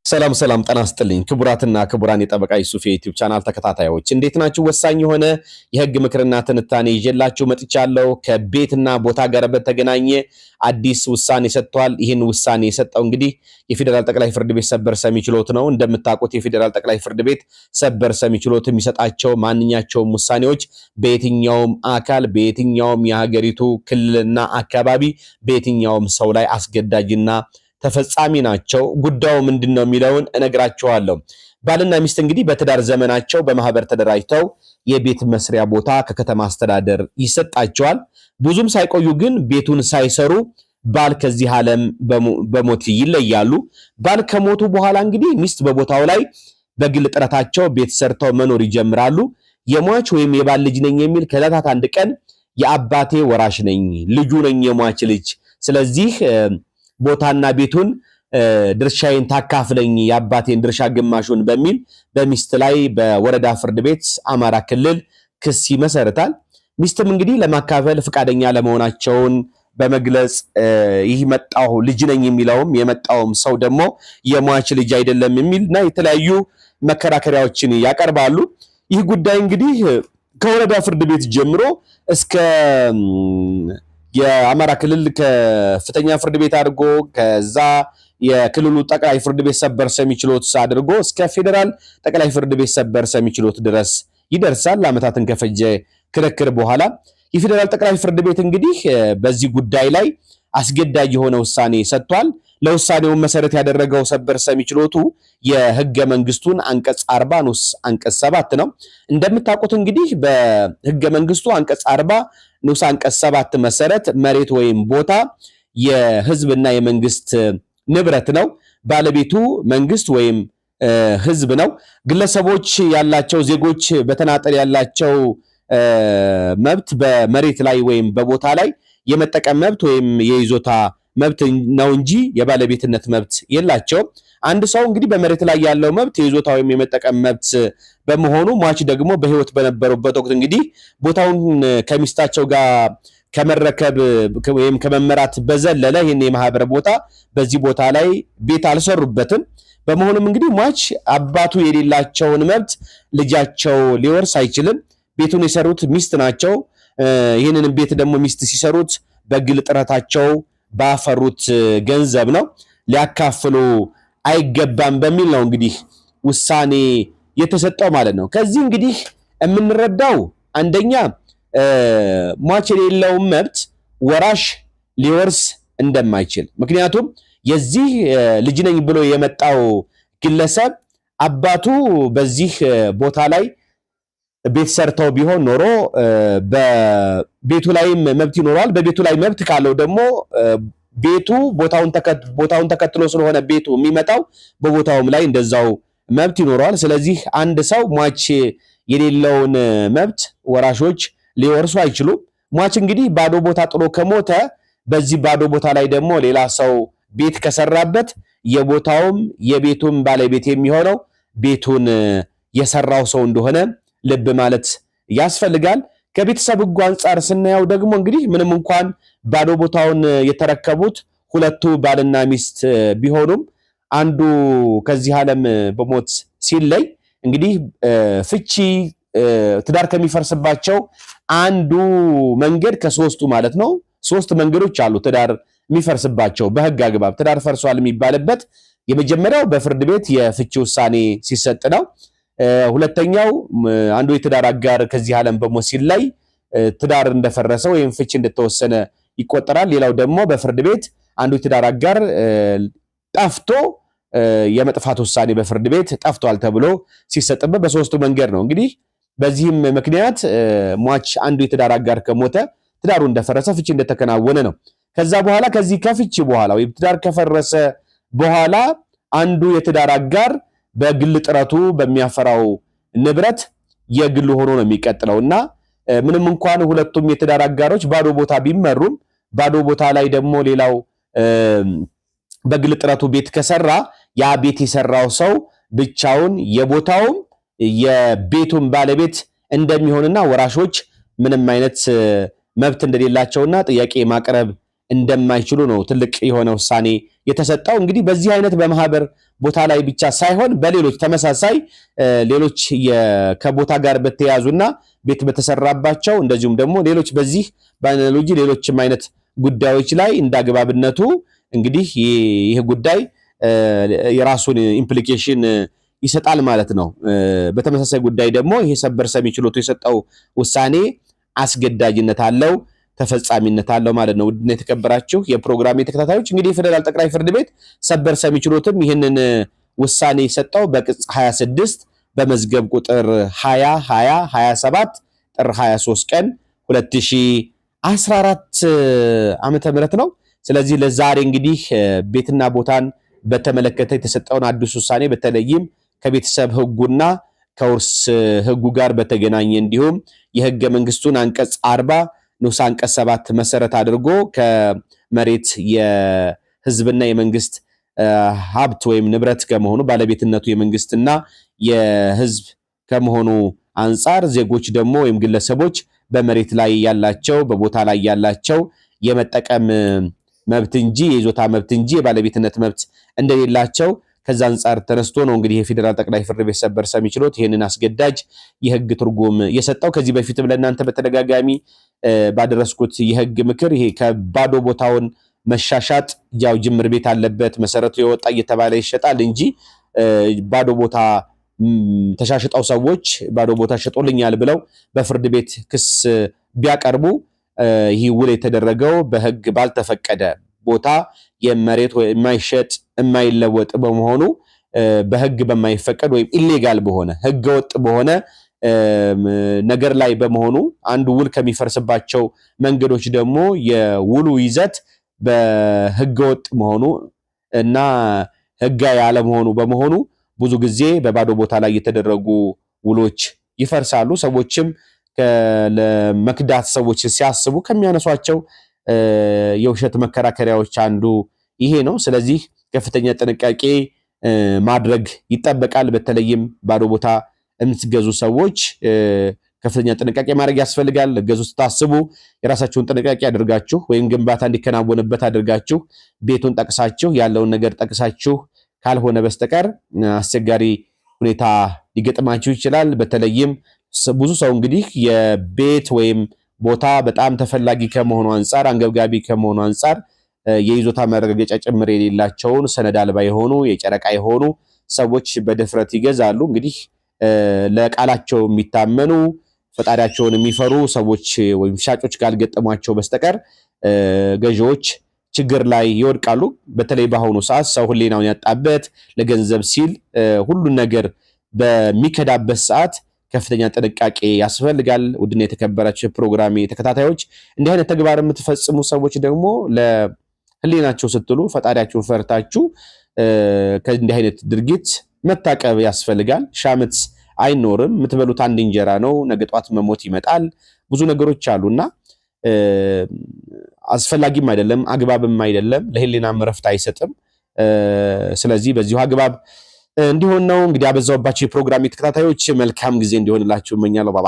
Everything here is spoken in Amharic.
ሰላም ሰላም ጤና ይስጥልኝ ክቡራትና ክቡራን የጠበቃ ዩሱፍ የዩቲዩብ ቻናል ተከታታዮች እንዴት ናችሁ? ወሳኝ የሆነ የህግ ምክርና ትንታኔ ይዤላችሁ መጥቻለሁ። ከቤትና ቦታ ጋር በተገናኘ አዲስ ውሳኔ ሰጥቷል። ይህን ውሳኔ የሰጠው እንግዲህ የፌዴራል ጠቅላይ ፍርድ ቤት ሰበር ሰሚ ችሎት ነው። እንደምታውቁት የፌዴራል ጠቅላይ ፍርድ ቤት ሰበር ሰሚ ችሎት የሚሰጣቸው ማንኛቸውም ውሳኔዎች በየትኛውም አካል በየትኛውም የሀገሪቱ ክልልና አካባቢ በየትኛውም ሰው ላይ አስገዳጅና ተፈጻሚ ናቸው። ጉዳዩ ምንድነው የሚለውን እነግራችኋለሁ። ባልና ሚስት እንግዲህ በትዳር ዘመናቸው በማህበር ተደራጅተው የቤት መስሪያ ቦታ ከከተማ አስተዳደር ይሰጣቸዋል። ብዙም ሳይቆዩ ግን ቤቱን ሳይሰሩ ባል ከዚህ ዓለም በሞት ይለያሉ። ባል ከሞቱ በኋላ እንግዲህ ሚስት በቦታው ላይ በግል ጥረታቸው ቤት ሰርተው መኖር ይጀምራሉ። የሟች ወይም የባል ልጅ ነኝ የሚል ከዕለታት አንድ ቀን የአባቴ ወራሽ ነኝ፣ ልጁ ነኝ የሟች ልጅ፣ ስለዚህ ቦታና ቤቱን ድርሻዬን ታካፍለኝ የአባቴን ድርሻ ግማሹን በሚል በሚስት ላይ በወረዳ ፍርድ ቤት አማራ ክልል ክስ ይመሰርታል። ሚስትም እንግዲህ ለማካፈል ፍቃደኛ ለመሆናቸውን በመግለጽ ይህ መጣው ልጅ ነኝ የሚለውም የመጣውም ሰው ደግሞ የሟች ልጅ አይደለም የሚልና የተለያዩ መከራከሪያዎችን ያቀርባሉ። ይህ ጉዳይ እንግዲህ ከወረዳ ፍርድ ቤት ጀምሮ እስከ የአማራ ክልል ከፍተኛ ፍርድ ቤት አድርጎ ከዛ የክልሉ ጠቅላይ ፍርድ ቤት ሰበር ሰሚ ችሎት አድርጎ እስከ ፌዴራል ጠቅላይ ፍርድ ቤት ሰበር ሰሚ ችሎት ድረስ ይደርሳል። ለዓመታትን ከፈጀ ክርክር በኋላ የፌዴራል ጠቅላይ ፍርድ ቤት እንግዲህ በዚህ ጉዳይ ላይ አስገዳጅ የሆነ ውሳኔ ሰጥቷል። ለውሳኔው መሰረት ያደረገው ሰበር ሰሚ ችሎቱ የህገ መንግስቱን አንቀጽ 40 ንዑስ አንቀጽ 7 ነው። እንደምታውቁት እንግዲህ በህገ መንግስቱ አንቀጽ 40 ንዑስ አንቀጽ 7 መሰረት መሬት ወይም ቦታ የህዝብና የመንግስት ንብረት ነው። ባለቤቱ መንግስት ወይም ህዝብ ነው። ግለሰቦች ያላቸው ዜጎች በተናጠል ያላቸው መብት በመሬት ላይ ወይም በቦታ ላይ የመጠቀም መብት ወይም የይዞታ መብት ነው እንጂ የባለቤትነት መብት የላቸው። አንድ ሰው እንግዲህ በመሬት ላይ ያለው መብት የይዞታ ወይም የመጠቀም መብት በመሆኑ ሟች ደግሞ በህይወት በነበሩበት ወቅት እንግዲህ ቦታውን ከሚስታቸው ጋር ከመረከብ ወይም ከመመራት በዘለለ ይሄን የማህበር ቦታ በዚህ ቦታ ላይ ቤት አልሰሩበትም። በመሆኑም እንግዲህ ሟች አባቱ የሌላቸውን መብት ልጃቸው ሊወርስ አይችልም። ቤቱን የሰሩት ሚስት ናቸው። ይህንን ቤት ደግሞ ሚስት ሲሰሩት በግል ጥረታቸው ባፈሩት ገንዘብ ነው፣ ሊያካፍሉ አይገባም በሚል ነው እንግዲህ ውሳኔ የተሰጠው ማለት ነው። ከዚህ እንግዲህ የምንረዳው አንደኛ ሟች የሌለውን መብት ወራሽ ሊወርስ እንደማይችል፣ ምክንያቱም የዚህ ልጅ ነኝ ብሎ የመጣው ግለሰብ አባቱ በዚህ ቦታ ላይ ቤት ሰርተው ቢሆን ኖሮ በቤቱ ላይም መብት ይኖራል። በቤቱ ላይ መብት ካለው ደግሞ ቤቱ ቦታውን ተከትሎ ስለሆነ ቤቱ የሚመጣው በቦታውም ላይ እንደዛው መብት ይኖራል። ስለዚህ አንድ ሰው ሟች የሌለውን መብት ወራሾች ሊወርሱ አይችሉም። ሟች እንግዲህ ባዶ ቦታ ጥሎ ከሞተ በዚህ ባዶ ቦታ ላይ ደግሞ ሌላ ሰው ቤት ከሰራበት የቦታውም የቤቱም ባለቤት የሚሆነው ቤቱን የሰራው ሰው እንደሆነ ልብ ማለት ያስፈልጋል። ከቤተሰብ ሕጉ አንጻር ስናየው ደግሞ እንግዲህ ምንም እንኳን ባዶ ቦታውን የተረከቡት ሁለቱ ባልና ሚስት ቢሆኑም አንዱ ከዚህ ዓለም በሞት ሲለይ እንግዲህ ፍቺ ትዳር ከሚፈርስባቸው አንዱ መንገድ ከሶስቱ ማለት ነው። ሶስት መንገዶች አሉ ትዳር የሚፈርስባቸው በህግ አግባብ ትዳር ፈርሷል የሚባልበት። የመጀመሪያው በፍርድ ቤት የፍቺ ውሳኔ ሲሰጥ ነው። ሁለተኛው አንዱ የትዳር አጋር ከዚህ ዓለም በሞት ሲለይ ትዳር እንደፈረሰ ወይም ፍቺ እንደተወሰነ ይቆጠራል። ሌላው ደግሞ በፍርድ ቤት አንዱ የትዳር አጋር ጠፍቶ የመጥፋት ውሳኔ በፍርድ ቤት ጠፍቷል ተብሎ ሲሰጥበት በሶስቱ መንገድ ነው። እንግዲህ በዚህም ምክንያት ሟች አንዱ የትዳር አጋር ከሞተ ትዳሩ እንደፈረሰ ፍቺ እንደተከናወነ ነው። ከዛ በኋላ ከዚህ ከፍቺ በኋላ ወይም ትዳር ከፈረሰ በኋላ አንዱ የትዳር አጋር በግል ጥረቱ በሚያፈራው ንብረት የግል ሆኖ ነው የሚቀጥለውና ምንም እንኳን ሁለቱም የትዳር አጋሮች ባዶ ቦታ ቢመሩም ባዶ ቦታ ላይ ደግሞ ሌላው በግል ጥረቱ ቤት ከሰራ ያ ቤት የሰራው ሰው ብቻውን የቦታውም የቤቱም ባለቤት እንደሚሆንና ወራሾች ምንም አይነት መብት እንደሌላቸውና ጥያቄ ማቅረብ እንደማይችሉ ነው ትልቅ የሆነ ውሳኔ የተሰጠው። እንግዲህ በዚህ አይነት በማህበር ቦታ ላይ ብቻ ሳይሆን በሌሎች ተመሳሳይ ሌሎች ከቦታ ጋር በተያዙና ቤት በተሰራባቸው እንደዚሁም ደግሞ ሌሎች በዚህ በአናሎጂ ሌሎችም አይነት ጉዳዮች ላይ እንዳግባብነቱ እንግዲህ ይሄ ጉዳይ የራሱን ኢምፕሊኬሽን ይሰጣል ማለት ነው። በተመሳሳይ ጉዳይ ደግሞ ይሄ ሰበር ሰሚ ችሎቱ የሰጠው ውሳኔ አስገዳጅነት አለው፣ ተፈጻሚነት አለው ማለት ነው። ውድና የተከበራችሁ የፕሮግራም ተከታታዮች እንግዲህ የፌደራል ጠቅላይ ፍርድ ቤት ሰበር ሰሚ ችሎትም ይህንን ውሳኔ የሰጠው በቅጽ 26 በመዝገብ ቁጥር 20/20/27 ጥር 23 ቀን 2014 ዓመተ ምህረት ነው። ስለዚህ ለዛሬ እንግዲህ ቤትና ቦታን በተመለከተ የተሰጠውን አዲስ ውሳኔ በተለይም ከቤተሰብ ህጉና ከውርስ ህጉ ጋር በተገናኘ እንዲሁም የህገ መንግስቱን አንቀጽ 40 ንዑስ አንቀጽ 7 መሰረት አድርጎ ከመሬት የህዝብና የመንግስት ሀብት ወይም ንብረት ከመሆኑ ባለቤትነቱ የመንግስትና የህዝብ ከመሆኑ አንፃር ዜጎች ደግሞ ወይም ግለሰቦች በመሬት ላይ ያላቸው በቦታ ላይ ያላቸው የመጠቀም መብት እንጂ የይዞታ መብት እንጂ የባለቤትነት መብት እንደሌላቸው ከዛ አንፃር ተነስቶ ነው እንግዲህ የፌደራል ጠቅላይ ፍርድ ቤት ሰበር ሰሚ ችሎት ይሄንን አስገዳጅ የህግ ትርጉም የሰጠው። ከዚህ በፊትም ለእናንተ በተደጋጋሚ ባደረስኩት የህግ ምክር ይሄ ከባዶ ቦታውን መሻሻጥ ያው ጅምር ቤት አለበት መሰረቱ የወጣ እየተባለ ይሸጣል እንጂ ባዶ ቦታ ተሻሽጣው ሰዎች ባዶ ቦታ ሸጦልኛል ብለው በፍርድ ቤት ክስ ቢያቀርቡ ይህ ውል የተደረገው በህግ ባልተፈቀደ ቦታ የመሬት ወይ የማይሸጥ የማይለወጥ በመሆኑ በህግ በማይፈቀድ ወይም ኢሌጋል በሆነ ህገወጥ በሆነ ነገር ላይ በመሆኑ አንዱ ውል ከሚፈርስባቸው መንገዶች ደግሞ የውሉ ይዘት በህገወጥ መሆኑ እና ህጋዊ ያለመሆኑ በመሆኑ ብዙ ጊዜ በባዶ ቦታ ላይ የተደረጉ ውሎች ይፈርሳሉ። ሰዎችም ለመክዳት ሰዎች ሲያስቡ ከሚያነሷቸው የውሸት መከራከሪያዎች አንዱ ይሄ ነው። ስለዚህ ከፍተኛ ጥንቃቄ ማድረግ ይጠበቃል። በተለይም ባዶ ቦታ የምትገዙ ሰዎች ከፍተኛ ጥንቃቄ ማድረግ ያስፈልጋል። ገዙ ስታስቡ የራሳችሁን ጥንቃቄ አድርጋችሁ ወይም ግንባታ እንዲከናወንበት አድርጋችሁ ቤቱን ጠቅሳችሁ ያለውን ነገር ጠቅሳችሁ ካልሆነ በስተቀር አስቸጋሪ ሁኔታ ሊገጥማችሁ ይችላል። በተለይም ብዙ ሰው እንግዲህ የቤት ወይም ቦታ በጣም ተፈላጊ ከመሆኑ አንፃር አንገብጋቢ ከመሆኑ አንፃር የይዞታ ማረጋገጫ ጭምር የሌላቸውን ሰነድ አልባ የሆኑ የጨረቃ የሆኑ ሰዎች በድፍረት ይገዛሉ። እንግዲህ ለቃላቸው የሚታመኑ ፈጣሪያቸውን የሚፈሩ ሰዎች ወይም ሻጮች ካልገጠሟቸው በስተቀር ገዢዎች ችግር ላይ ይወድቃሉ። በተለይ በአሁኑ ሰዓት ሰው ህሊናውን ያጣበት ለገንዘብ ሲል ሁሉን ነገር በሚከዳበት ሰዓት ከፍተኛ ጥንቃቄ ያስፈልጋል። ውድና የተከበራችሁ ፕሮግራሜ ተከታታዮች እንዲህ አይነት ተግባር የምትፈጽሙ ሰዎች ደግሞ ለህሊናቸው ስትሉ ፈጣሪያችሁን ፈርታችሁ ከእንዲህ አይነት ድርጊት መታቀብ ያስፈልጋል። ሻመት አይኖርም። የምትበሉት አንድ እንጀራ ነው። ነገ ጧት መሞት ይመጣል። ብዙ ነገሮች አሉና አስፈላጊም አይደለም፣ አግባብም አይደለም፣ ለህሊናም ረፍት አይሰጥም። ስለዚህ በዚሁ አግባብ እንዲሆን ነው እንግዲህ አበዛውባችሁ የፕሮግራም ተከታታዮች መልካም ጊዜ እንዲሆንላችሁ እመኛለሁ። ባባይ